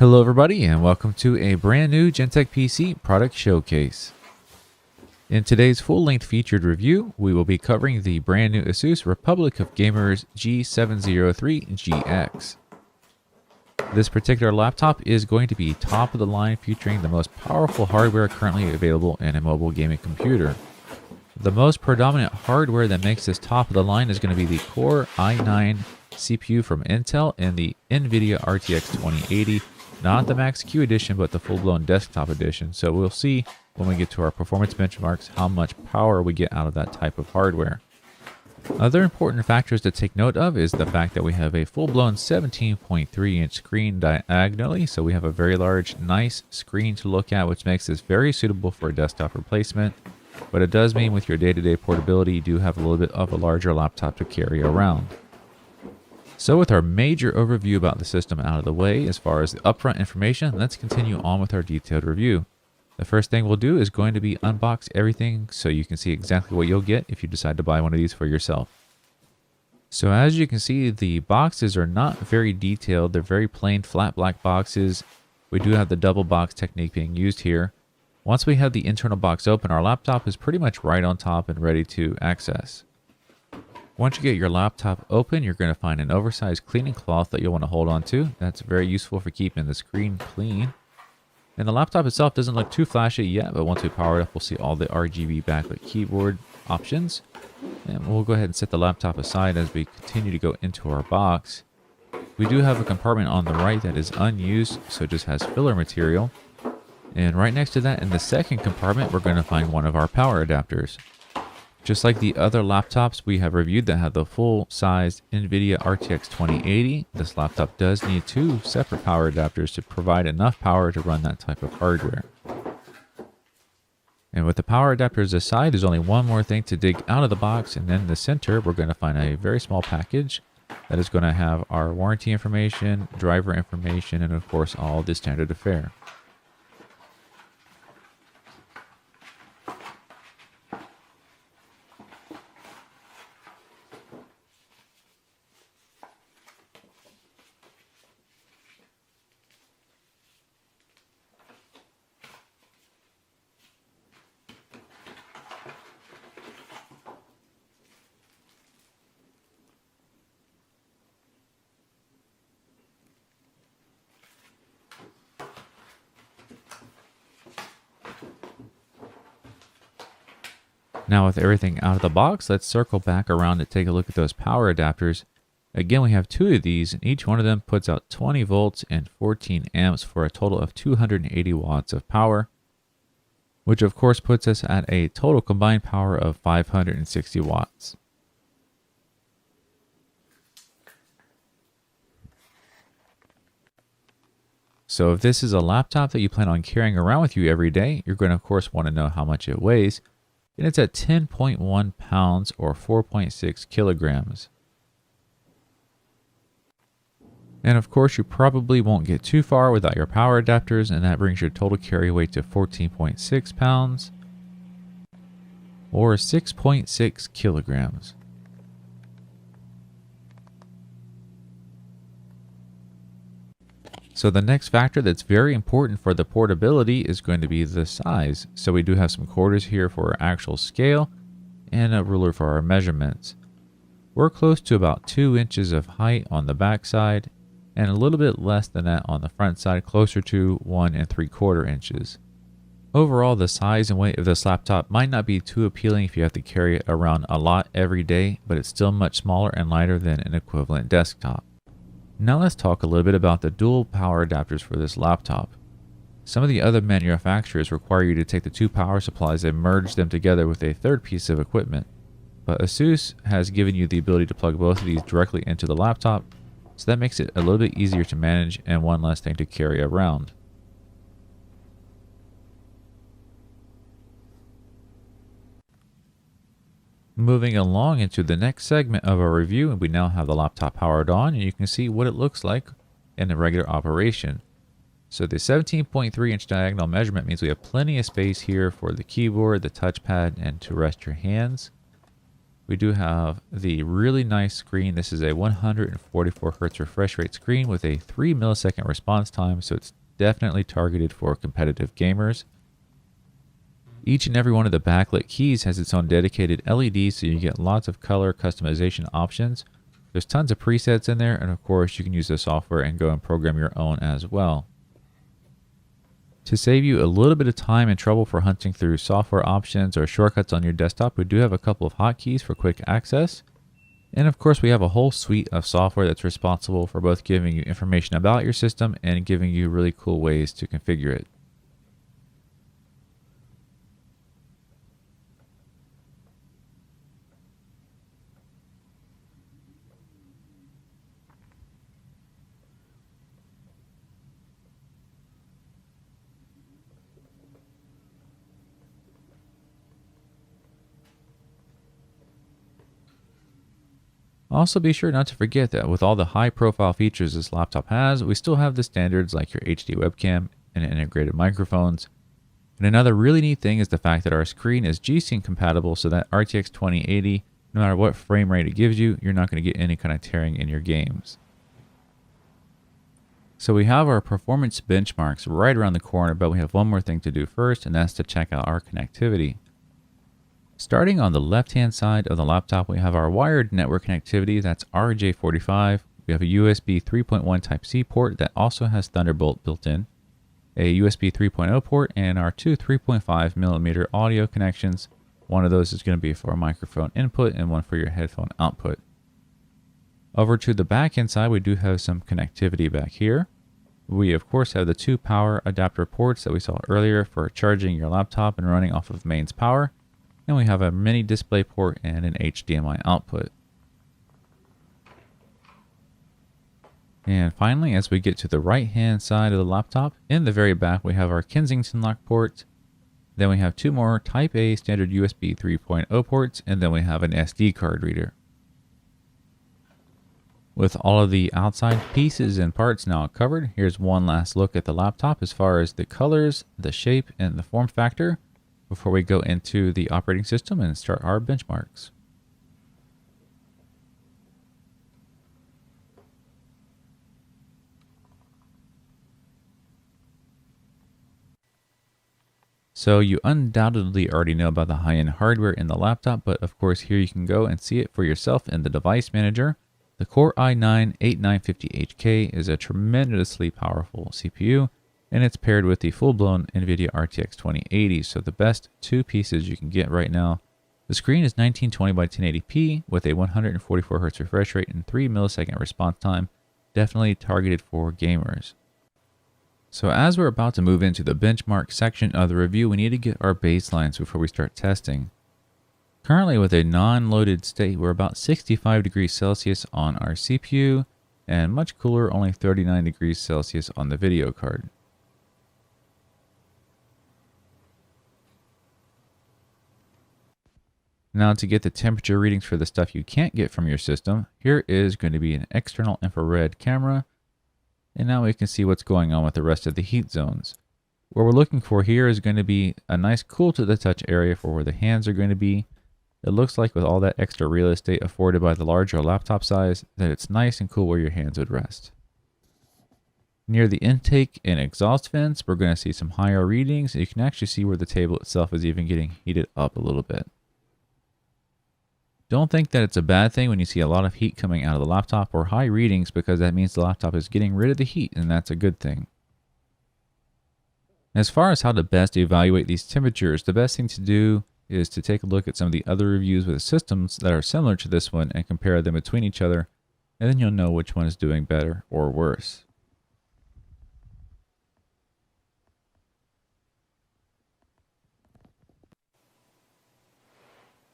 Hello everybody and welcome to a brand new Gentech PC product showcase. In today's full-length featured review, we will be covering the brand new ASUS Republic of Gamers G703GX. This particular laptop is going to be top of the line, featuring the most powerful hardware currently available in a mobile gaming computer. The most predominant hardware that makes this top of the line is going to be the Core i9 CPU from Intel and the NVIDIA RTX 2080. Not the Max Q edition, but the full-blown desktop edition. So we'll see when we get to our performance benchmarks how much power we get out of that type of hardware. Other important factors to take note of is the fact that we have a full-blown 17.3-inch screen diagonally. So we have a very large, nice screen to look at, which makes this very suitable for a desktop replacement. But it does mean with your day-to-day portability, you do have a little bit of a larger laptop to carry around. So with our major overview about the system out of the way, as far as the upfront information, let's continue on with our detailed review. The first thing we'll do is going to be unbox everything so you can see exactly what you'll get if you decide to buy one of these for yourself. So as you can see, the boxes are not very detailed. They're very plain flat black boxes. We do have the double box technique being used here. Once we have the internal box open, our laptop is pretty much right on top and ready to access. Once you get your laptop open, you're going to find an oversized cleaning cloth that you'll want to hold on to. That's very useful for keeping the screen clean. And the laptop itself doesn't look too flashy yet, but once we power it up, we'll see all the RGB backlit keyboard options. And we'll go ahead and set the laptop aside as we continue to go into our box. We do have a compartment on the right that is unused, so it just has filler material. And right next to that, in the second compartment, we're going to find one of our power adapters. Just like the other laptops we have reviewed that have the full-sized NVIDIA RTX 2080, this laptop does need two separate power adapters to provide enough power to run that type of hardware. And with the power adapters aside, there's only one more thing to dig out of the box, and then in the center, we're going to find a very small package that is going to have our warranty information, driver information, and of course, all the standard affair. Now with everything out of the box, let's circle back around to take a look at those power adapters. Again, we have two of these, and each one of them puts out 20 volts and 14 amps for a total of 280 watts of power, which of course puts us at a total combined power of 560 watts. So if this is a laptop that you plan on carrying around with you every day, you're going to of course want to know how much it weighs. And it's at 10.1 pounds or 4.6 kilograms. And of course, you probably won't get too far without your power adapters, and that brings your total carry weight to 14.6 pounds or 6.6 kilograms. So the next factor that's very important for the portability is going to be the size. So we do have some quarters here for our actual scale and a ruler for our measurements. We're close to about 2 inches of height on the back side and a little bit less than that on the front side, closer to 1 3/4 inches. Overall, the size and weight of this laptop might not be too appealing if you have to carry it around a lot every day, but it's still much smaller and lighter than an equivalent desktop. Now let's talk a little bit about the dual power adapters for this laptop. Some of the other manufacturers require you to take the two power supplies and merge them together with a third piece of equipment. But ASUS has given you the ability to plug both of these directly into the laptop, so that makes it a little bit easier to manage and one less thing to carry around. Moving along into the next segment of our review, and we now have the laptop powered on, and you can see what it looks like in a regular operation. So the 17.3-inch diagonal measurement means we have plenty of space here for the keyboard, the touchpad, and to rest your hands. We do have the really nice screen. This is a 144 Hz refresh rate screen with a 3 millisecond response time, so it's definitely targeted for competitive gamers. Each and every one of the backlit keys has its own dedicated LED, so you get lots of color customization options. There's tons of presets in there, and of course you can use the software and go and program your own as well. To save you a little bit of time and trouble for hunting through software options or shortcuts on your desktop, we do have a couple of hotkeys for quick access. And of course we have a whole suite of software that's responsible for both giving you information about your system and giving you really cool ways to configure it. Also, be sure not to forget that with all the high profile features this laptop has, we still have the standards like your HD webcam and integrated microphones. And another really neat thing is the fact that our screen is G-Sync compatible, so that RTX 2080, no matter what frame rate it gives you, you're not going to get any kind of tearing in your games. So we have our performance benchmarks right around the corner, but we have one more thing to do first, and that's to check out our connectivity. Starting on the left-hand side of the laptop, we have our wired network connectivity. That's RJ45. We have a USB 3.1 Type-C port that also has Thunderbolt built in, a USB 3.0 port, and our two 3.5 millimeter audio connections. One of those is going to be for a microphone input and one for your headphone output. Over to the back-end side, we do have some connectivity back here. We, of course, have the two power adapter ports that we saw earlier for charging your laptop and running off of mains power. And we have a mini display port and an HDMI output. And finally, as we get to the right hand side of the laptop, in the very back we have our Kensington lock port. Then we have two more Type A standard USB 3.0 ports, and then we have an SD card reader. With all of the outside pieces and parts now covered, here's one last look at the laptop as far as the colors, the shape, and the form factor, before we go into the operating system and start our benchmarks. So you undoubtedly already know about the high-end hardware in the laptop, but of course here you can go and see it for yourself in the device manager. The Core i9-8950HK is a tremendously powerful CPU, and it's paired with the full-blown NVIDIA RTX 2080, so the best two pieces you can get right now. The screen is 1920 by 1080p with a 144 Hz refresh rate and 3 millisecond response time, definitely targeted for gamers. So as we're about to move into the benchmark section of the review, we need to get our baselines before we start testing. Currently with a non-loaded state, we're about 65 degrees Celsius on our CPU, and much cooler, only 39 degrees Celsius on the video card. Now to get the temperature readings for the stuff you can't get from your system, here is going to be an external infrared camera. And now we can see what's going on with the rest of the heat zones. What we're looking for here is going to be a nice cool to the touch area for where the hands are going to be. It looks like with all that extra real estate afforded by the larger laptop size, that it's nice and cool where your hands would rest. Near the intake and exhaust vents, we're going to see some higher readings. You can actually see where the table itself is even getting heated up a little bit. Don't think that it's a bad thing when you see a lot of heat coming out of the laptop or high readings, because that means the laptop is getting rid of the heat, and that's a good thing. As far as how to best evaluate these temperatures, the best thing to do is to take a look at some of the other reviews with systems that are similar to this one and compare them between each other, and then you'll know which one is doing better or worse.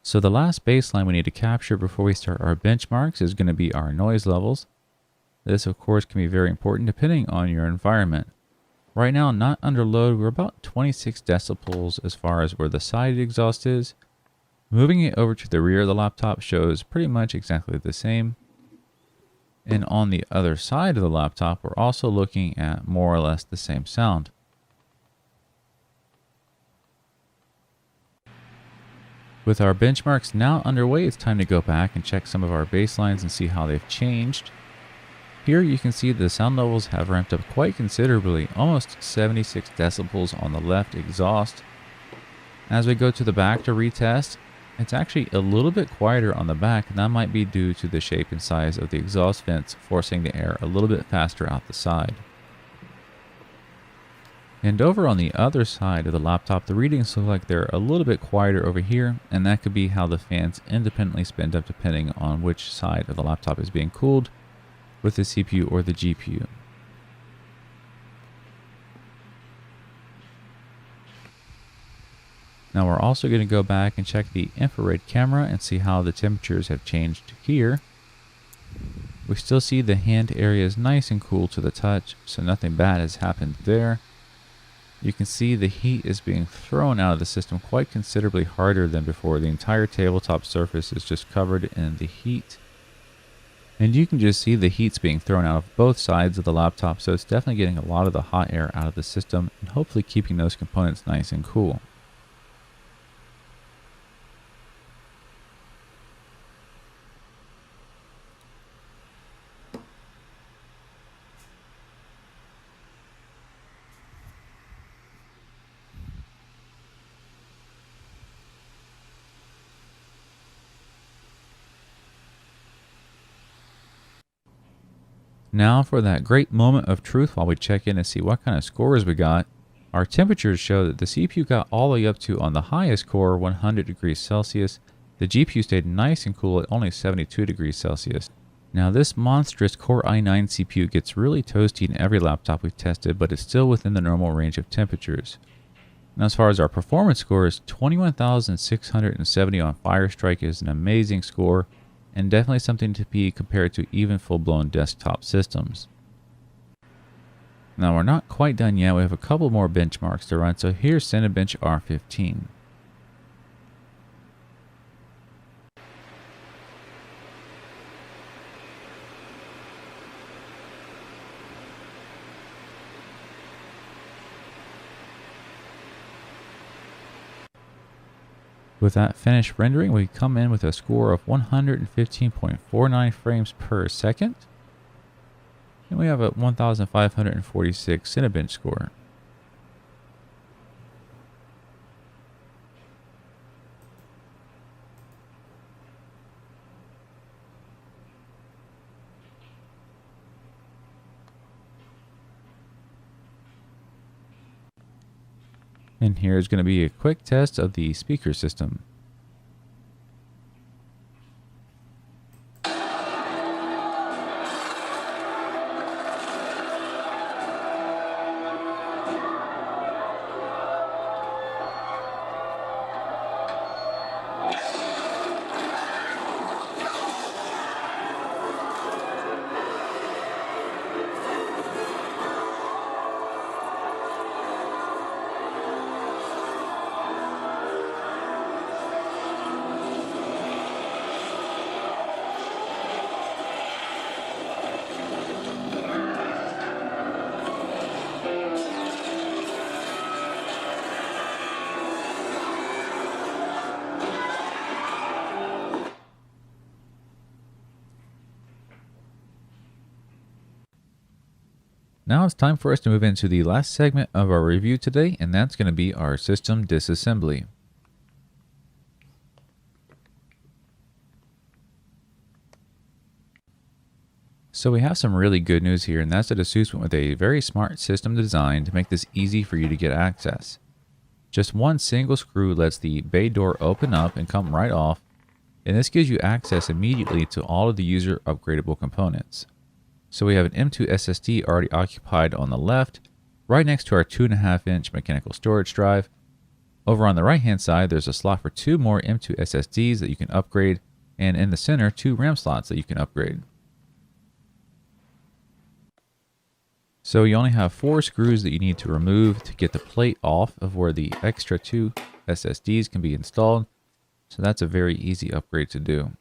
So the last baseline we need to capture before we start our benchmarks is going to be our noise levels. This of course can be very important depending on your environment. Right now, not under load, we're about 26 decibels as far as where the side exhaust is. Moving it over to the rear of the laptop shows pretty much exactly the same. And on the other side of the laptop, we're also looking at more or less the same sound. With our benchmarks now underway, it's time to go back and check some of our baselines and see how they've changed. Here you can see the sound levels have ramped up quite considerably, almost 76 decibels on the left exhaust. As we go to the back to retest, it's actually a little bit quieter on the back, and that might be due to the shape and size of the exhaust vents forcing the air a little bit faster out the side. And over on the other side of the laptop, the readings look like they're a little bit quieter over here, and that could be how the fans independently spin up depending on which side of the laptop is being cooled, with the CPU or the GPU. Now we're also going to go back and check the infrared camera and see how the temperatures have changed here. We still see the hand area is nice and cool to the touch, so nothing bad has happened there. You can see the heat is being thrown out of the system quite considerably harder than before. The entire tabletop surface is just covered in the heat. And you can just see the heat's being thrown out of both sides of the laptop, so it's definitely getting a lot of the hot air out of the system and hopefully keeping those components nice and cool. Now for that great moment of truth while we check in and see what kind of scores we got. Our temperatures show that the CPU got all the way up to, on the highest core, 100 degrees Celsius. The GPU stayed nice and cool at only 72 degrees Celsius. Now this monstrous Core i9 CPU gets really toasty in every laptop we've tested, but it's still within the normal range of temperatures. Now as far as our performance scores, 21,670 on Firestrike is an amazing score, and definitely something to be compared to even full-blown desktop systems. Now we're not quite done yet, we have a couple more benchmarks to run, so here's Cinebench R15. With that finished rendering, we come in with a score of 115.49 frames per second. And we have a 1,546 Cinebench score. And here's going to be a quick test of the speaker system. Now it's time for us to move into the last segment of our review today, and that's going to be our system disassembly. So we have some really good news here, and that's that ASUS went with a very smart system design to make this easy for you to get access. Just one single screw lets the bay door open up and come right off, and this gives you access immediately to all of the user upgradable components. So we have an M.2 SSD already occupied on the left, right next to our 2.5-inch mechanical storage drive. Over on the right hand side, there's a slot for 2 more M.2 SSDs that you can upgrade, and in the center, 2 RAM slots that you can upgrade. So you only have 4 screws that you need to remove to get the plate off of where the extra 2 SSDs can be installed. So that's a very easy upgrade to do.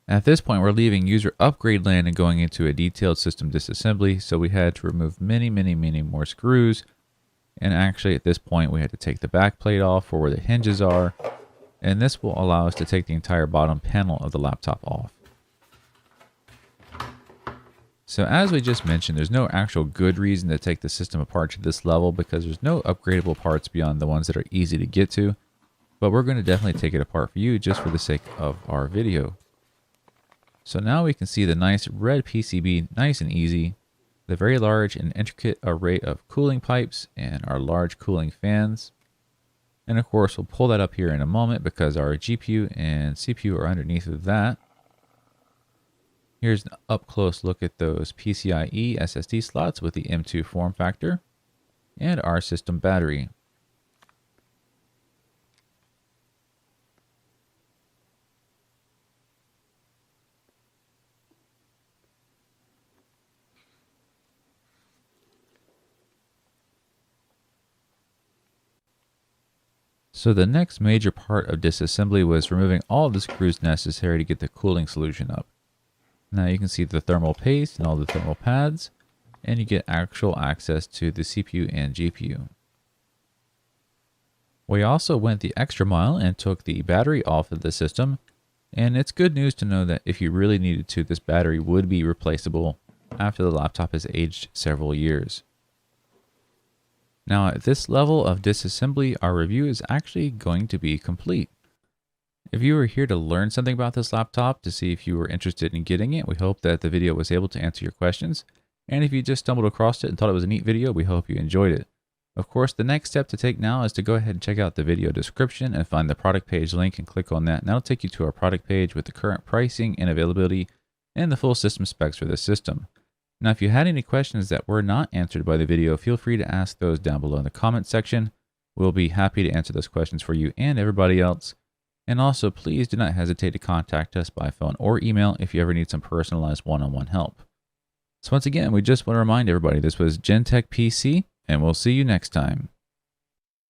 At this point, we're leaving user upgrade land and going into a detailed system disassembly, so we had to remove many more screws. And actually at this point we had to take the back plate off for where the hinges are. And this will allow us to take the entire bottom panel of the laptop off. So as we just mentioned, there's no actual good reason to take the system apart to this level because there's no upgradable parts beyond the ones that are easy to get to. But we're going to definitely take it apart for you just for the sake of our video. So now we can see the nice red PCB, nice and easy, the very large and intricate array of cooling pipes and our large cooling fans. And of course, we'll pull that up here in a moment because our GPU and CPU are underneath of that. Here's an up-close look at those PCIe SSD slots with the M2 form factor and our system battery. So the next major part of disassembly was removing all the screws necessary to get the cooling solution up. Now you can see the thermal paste and all the thermal pads, and you get actual access to the CPU and GPU. We also went the extra mile and took the battery off of the system, and it's good news to know that if you really needed to, this battery would be replaceable after the laptop has aged several years. Now at this level of disassembly, our review is actually going to be complete. If you were here to learn something about this laptop, to see if you were interested in getting it, we hope that the video was able to answer your questions. And if you just stumbled across it and thought it was a neat video, we hope you enjoyed it. Of course, the next step to take now is to go ahead and check out the video description and find the product page link and click on that. And that'll take you to our product page with the current pricing and availability and the full system specs for this system. Now, if you had any questions that were not answered by the video, feel free to ask those down below in the comment section. We'll be happy to answer those questions for you and everybody else. And also, please do not hesitate to contact us by phone or email if you ever need some personalized one-on-one help. So once again, we just want to remind everybody this was Gentech PC, and we'll see you next time.